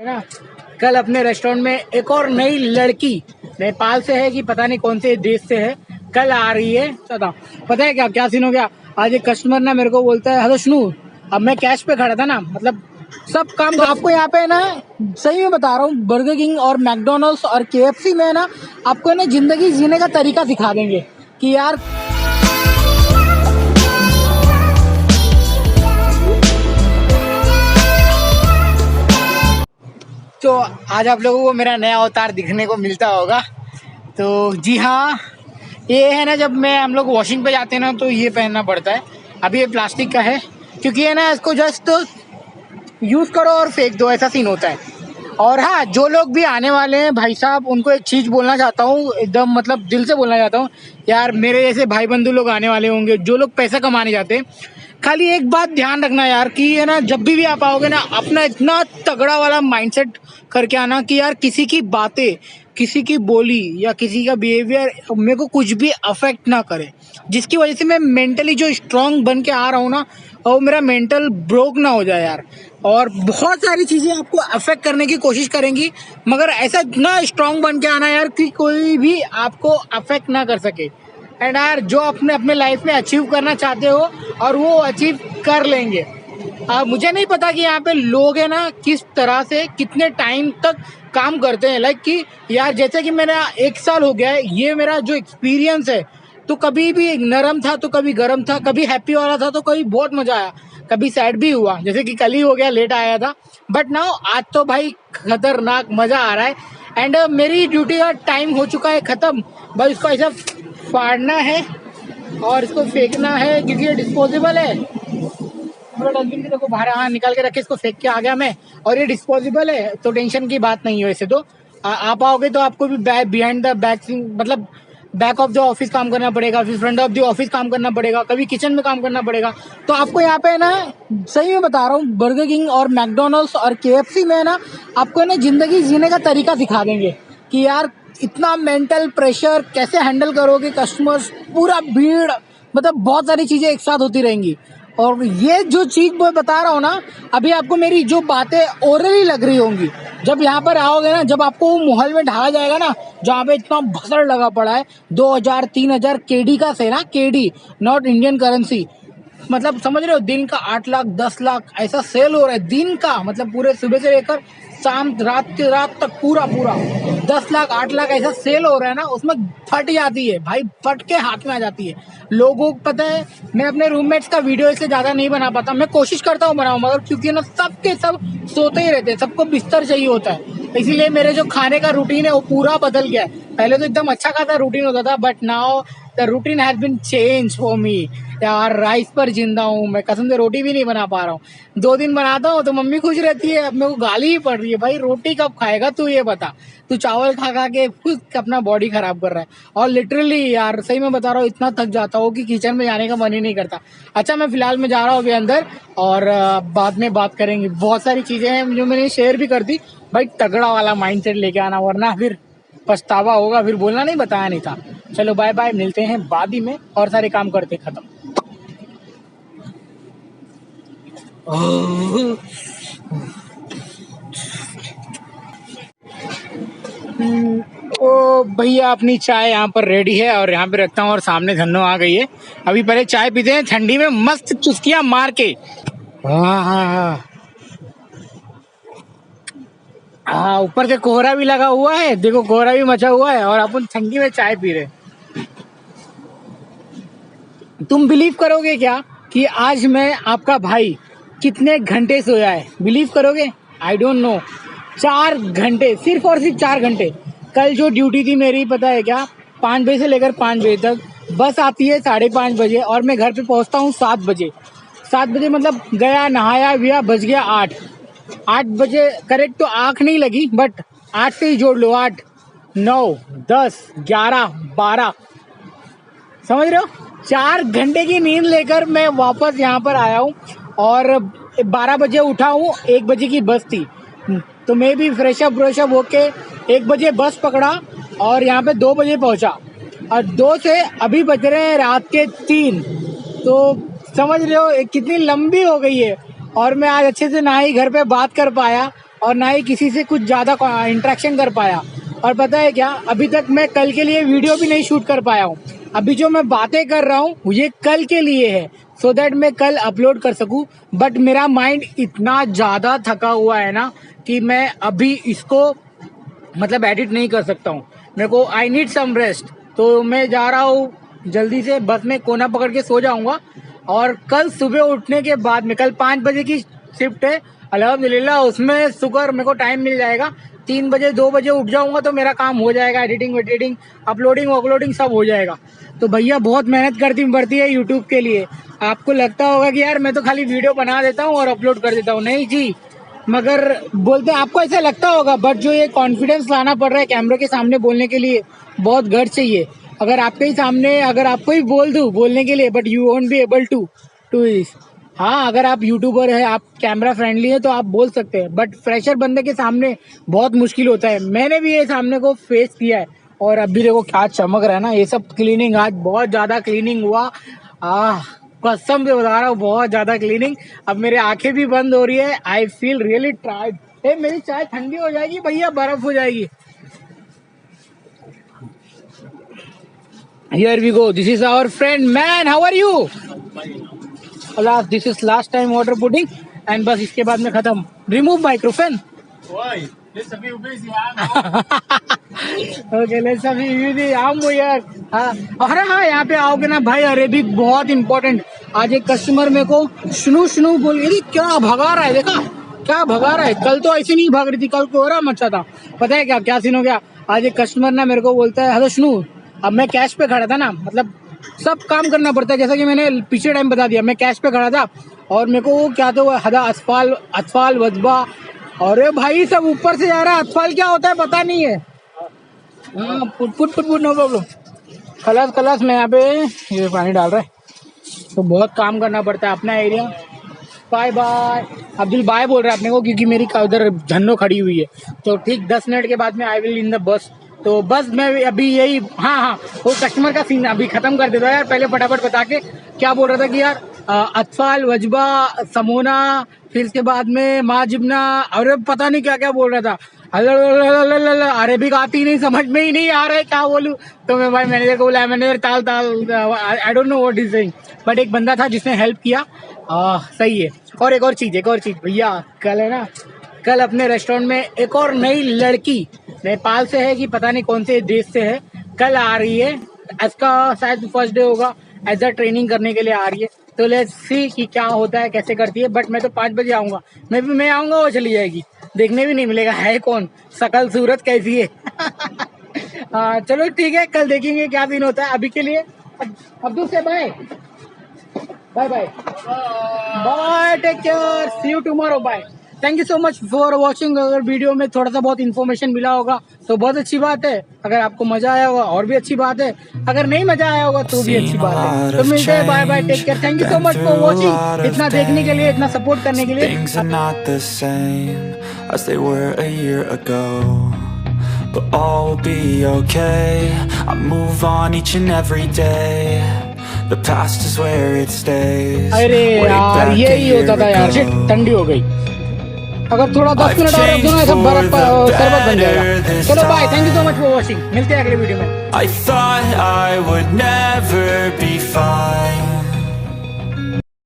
ना कल अपने रेस्टोरेंट में एक और नई लड़की नेपाल से है कि पता नहीं कौन से देश से है, कल आ रही है। पता है क्या क्या सीन हो गया। आज एक कस्टमर ना मेरे को बोलता है, हेलो शनू, अब मैं कैश पे खड़ा था ना, मतलब सब काम। तो आपको यहाँ पे ना सही में बता रहा हूँ, बर्गर किंग और मैकडोनल्ड्स और केएफसी में ना आपको ना जिंदगी जीने का तरीका सिखा देंगे कि यार तो आज आप लोगों को मेरा नया अवतार दिखने को मिलता होगा। तो जी हाँ, ये है ना, जब हम लोग वॉशिंग पे जाते हैं ना तो ये पहनना पड़ता है। अभी ये प्लास्टिक का है क्योंकि है ना, इसको जस्ट यूज़ करो और फेंक दो, ऐसा सीन होता है। और हाँ, जो लोग भी आने वाले हैं भाई साहब, उनको एक चीज़ बोलना चाहता हूँ, एकदम मतलब दिल से बोलना चाहता हूँ यार, मेरे जैसे भाई बंधु लोग आने वाले होंगे, जो लोग पैसा कमाने जाते हैं, खाली एक बात ध्यान रखना यार कि है ना, जब भी आप आओगे ना, अपना इतना तगड़ा वाला माइंडसेट करके आना कि यार किसी की बातें, किसी की बोली या किसी का बिहेवियर मेरे को कुछ भी अफेक्ट ना करे, जिसकी वजह से मैं मेंटली जो स्ट्रांग बन के आ रहा हूँ ना, और मेरा मेंटल ब्रोक ना हो जाए यार। और बहुत सारी चीज़ें आपको अफेक्ट करने की कोशिश करेंगी, मगर ऐसा इतना स्ट्रांग बन के आना यार कि कोई भी आपको अफेक्ट ना कर सके। एंड यार, जो अपने लाइफ में अचीव करना चाहते हो और वो अचीव कर लेंगे। मुझे नहीं पता कि यहाँ पे लोग है ना किस तरह से कितने टाइम तक काम करते हैं, लाइक कि यार जैसे कि मेरा 1 साल हो गया है, ये मेरा जो एक्सपीरियंस है, तो कभी भी नरम था तो कभी गर्म था, कभी हैप्पी वाला था तो कभी बहुत मजा आया, कभी सैड भी हुआ, जैसे कि कल ही हो गया, लेट आया था। बट नाउ आज तो भाई खतरनाक मजा आ रहा है। एंड मेरी ड्यूटी का टाइम हो चुका है खत्म, बस इसको ऐसा फाड़ना है और इसको फेंकना है क्योंकि ये डिस्पोजेबल है। डस्टबिन भी देखो बाहर, हाँ निकाल के रखे, इसको फेंक के आ गया मैं, और ये डिस्पोजेबल है तो टेंशन की बात नहीं है। वैसे तो आप आओगे तो आपको भी बिहाइंड द बैक, मतलब बैक ऑफ द ऑफिस काम करना पड़ेगा, फिर फ्रंट ऑफ द ऑफिस काम करना पड़ेगा, कभी किचन में काम करना पड़ेगा। तो आपको यहाँ पे ना सही में बता रहा हूँ, बर्गर किंग और मैकडोनल्ड्स और केएफसी में ना आपको ना जिंदगी जीने का तरीका सिखा देंगे कि यार इतना मेंटल प्रेशर कैसे हैंडल करोगे, कस्टमर्स, पूरा भीड़, मतलब बहुत सारी चीजें एक साथ होती रहेंगी। और ये जो चीज मैं बता रहा हूँ ना, अभी आपको मेरी जो बातें ओरली लग रही होंगी, जब यहाँ पर आओगे ना, जब आपको वो माहौल में ढाला जाएगा ना, जहाँ पे इतना भसड़ लगा पड़ा है, 2000-3000 केडी का sale, KD not Indian currency, मतलब समझ रहे हो, दिन का 8 लाख 10 लाख ऐसा सेल हो रहा है दिन का, मतलब पूरे सुबह से लेकर शाम रात तक पूरा 10 लाख 8 लाख ऐसा सेल हो रहा है ना, उसमें फट जाती है भाई, फट के हाथ में आ जाती है लोगों को। पता है, मैं अपने रूममेट्स का वीडियो इससे ज्यादा नहीं बना पाता, मैं कोशिश करता हूँ बनाऊं, मगर क्योंकि ना सबके सब सोते ही रहते हैं, सबको बिस्तर चाहिए होता है, इसीलिए मेरे जो खाने का रूटीन है वो पूरा बदल गया है। पहले तो एकदम अच्छा खासा रूटीन होता था, but now the routine has been change for me. यार राइस पर जिंदा हूँ मैं, कसम से रोटी भी नहीं बना पा रहा हूँ। 2 दिन बनाता हूँ तो मम्मी खुश रहती है, अब मेरे को गाली ही पड़ रही है, भाई रोटी कब खाएगा तू, ये बता, तू चावल खा खा के खुद अपना बॉडी खराब कर रहा है। और लिटरली यार सही में बता रहा हूँ, इतना थक जाता हूँ कि किचन में जाने का मन ही नहीं करता। अच्छा, मैं फिलहाल में जा रहा हूँ अभी अंदर, और बाद में बात करेंगे। बहुत सारी चीजें हैं जो मैंने शेयर भी कर दी भाई, तगड़ा वाला माइंडसेट लेके आना, वरना फिर पछतावा होगा, फिर बोलना नहीं बताया नहीं था। चलो बाय बाय, मिलते हैं बाद ही में, और सारे काम करते खत्म। ओ भैया, अपनी चाय यहाँ पर रेडी है और यहाँ पे रखता हूँ, और सामने धन्नो आ गई है। अभी पहले चाय पीते हैं ठंडी में मस्त चुस्कियां मार के। हाँ हाँ हाँ हाँ, ऊपर से कोहरा भी लगा हुआ है, देखो कोहरा भी मचा हुआ है, और अपन ठंडी में चाय पी रहे। तुम बिलीव करोगे क्या कि आज मैं आपका भाई कितने घंटे सोया है, बिलीव करोगे? आई डोंट नो, 4 घंटे, सिर्फ और सिर्फ 4 घंटे। कल जो ड्यूटी थी मेरी, पता है क्या, 5 बजे से लेकर 5 बजे तक, बस आती है 5:30 बजे, और मैं घर पे पहुंचता हूँ 7 बजे। 7 बजे मतलब गया, नहाया विया, बज गया 8 बजे करेक्ट, तो आंख नहीं लगी, बट 8 से ही जोड़ लो, 8 9 10 11 12, समझ रहे हो, 4 घंटे की नींद लेकर मैं वापस यहाँ पर आया हूँ, और 12 बजे उठा हूँ, 1 बजे की बस थी, तो मैं भी फ्रेशअप होके 1 बजे बस पकड़ा, और यहाँ पे 2 बजे पहुँचा, और 2 से अभी बज रहे हैं रात के 3, तो समझ रहे हो कितनी लंबी हो गई है। और मैं आज अच्छे से ना ही घर पे बात कर पाया, और ना ही किसी से कुछ ज़्यादा इंटरेक्शन कर पाया। और पता है क्या, अभी तक मैं कल के लिए वीडियो भी नहीं शूट कर पाया हूँ। अभी जो मैं बातें कर रहा हूँ ये कल के लिए है, सो दैट मैं कल अपलोड कर सकूँ। बट मेरा माइंड इतना ज़्यादा थका हुआ है ना कि मैं अभी इसको मतलब एडिट नहीं कर सकता हूँ। मेरे को आई नीड सम रेस्ट। तो मैं जा रहा हूँ जल्दी से, बस में कोना पकड़ के सो जाऊँगा। और कल सुबह उठने के बाद में, कल 5 बजे की शिफ्ट है अल्हम्दुलिल्लाह, उसमें शुक्र मेरे को टाइम मिल जाएगा। 3 बजे 2 बजे उठ जाऊंगा तो मेरा काम हो जाएगा, एडिटिंग अपलोडिंग वपलोडिंग सब हो जाएगा। तो भैया बहुत मेहनत करती पड़ती है यूट्यूब के लिए। आपको लगता होगा कि यार मैं तो खाली वीडियो बना देता हूँ और अपलोड कर देता हूँ, नहीं जी, मगर बोलते हैं आपको ऐसा लगता होगा, बट जो ये कॉन्फिडेंस लाना पड़ रहा है कैमरे के सामने बोलने के लिए, बहुत गट चाहिए। अगर आपके ही सामने अगर आपको ही बोल दूं बोलने के लिए, but you won't be able to this. हाँ, अगर आप यूट्यूबर है, आप कैमरा फ्रेंडली है तो आप बोल सकते हैं, बट फ्रेशर बंदे के सामने बहुत मुश्किल होता है। मैंने भी ये सामने को फेस किया है। और अभी देखो क्या चमक रहा है ना, ये सब क्लीनिंग, आज बहुत ज्यादा क्लीनिंग हुआ। कसम से बता रहा हूँ, बहुत ज्यादा क्लीनिंग। अब मेरी आंखें भी बंद हो रही है, आई फील रियली टायर्ड। मेरी चाय ठंडी हो जाएगी भैया, बर्फ हो जाएगी। Here we go. This is our friend man. How are you? Alas, this is last time water pudding. And बस इसके बाद में खत्म. Remove microphone. Why? Let's be busy. Okay, let's be busy. I'm here. हाँ, अरे हाँ, यहाँ पे आओगे ना भाई, अरेबिक बहुत इम्पोर्टेंट। आज एक कस्टमर मेरे को शुनू शुनू बोल रही, क्या भगा रहा है, देखा क्या भगा रहा है। कल तो ऐसे नहीं भाग रही थी, कल कोहरा मचा था। पता है क्या क्या सीन हो गया, आज एक कस्टमर ना मेरे को बोलता है, हेलो शुनू। अब मैं कैश पे खड़ा था ना, मतलब सब काम करना पड़ता है, जैसा कि मैंने पीछे टाइम बता दिया। मैं कैश पे खड़ा था और मेरे को क्या तो हदा अतफाल वजबा, अरे भाई सब ऊपर से जा रहा है। अतफाल क्या होता है पता नहीं है। हाँ, पुट नो प्रॉब्लम। खलास में यहाँ पे ये पानी डाल रहा है, तो बहुत काम करना पड़ता है अपना area. Bye bye Abdul, bye बोल रहा है अपने को, क्योंकि मेरी उधर झन्नो खड़ी हुई है। तो ठीक 10 मिनट के बाद में I will in the bus. तो बस मैं अभी यही, हाँ, वो कस्टमर का सीन अभी खत्म कर देता यार। पहले फटाफट बता के क्या बोल रहा था कि यार अतफाल वजबा समोना, फिर इसके बाद में माजिबना, और पता नहीं क्या क्या बोल रहा था। अरेबिक आती नहीं, समझ में ही नहीं आ रहा है क्या बोलूं। तो मैं भाई मैनेजर को बोला, मैनेजर ताल I don't know what is saying. But एक बंदा था जिसने हेल्प किया, सही है। और एक और चीज भैया, कल है ना, कल अपने रेस्टोरेंट में एक और नई लड़की नेपाल से है कि पता नहीं कौन से देश से है, कल आ रही है। इसका शायद फर्स्ट डे होगा, एज अ ट्रेनिंग करने के लिए आ रही है। तो लेट्स सी कि क्या होता है, कैसे करती है। बट मैं तो 5 बजे आऊंगा, मैं आऊंगा, वो चली जाएगी, देखने भी नहीं मिलेगा है कौन, शकल सूरत कैसी है। चलो ठीक है, कल देखेंगे क्या दिन होता है। अभी के लिए अब्दुल से bye bye, take care, see you tomorrow, bye. Thank you so much for watching. अगर वीडियो में थोड़ा सा बहुत इन्फॉर्मेशन मिला होगा तो बहुत अच्छी बात है। अगर आपको मजा आया होगा और भी अच्छी बात है, अगर नहीं मजा आया होगा तो भी अच्छी बात है। तो मिलते हैं, bye bye, take care. Thank you so much for watching, इतना देखने के लिए, इतना सपोर्ट करने के लिए। Things are not the same as they were a year ago, but all will be okay. I move on each and every day. The past is where it stays. अरे यार यही होता था यार, शिट ठंडी हो गई। अगर थोड़ा 10 मिनट और रख दो ना, सब बर्फ शरबत बन जाएगा। चलो bye, thank you so much for watching, मिलते हैं अगले वीडियो में। I thought I would never be fine,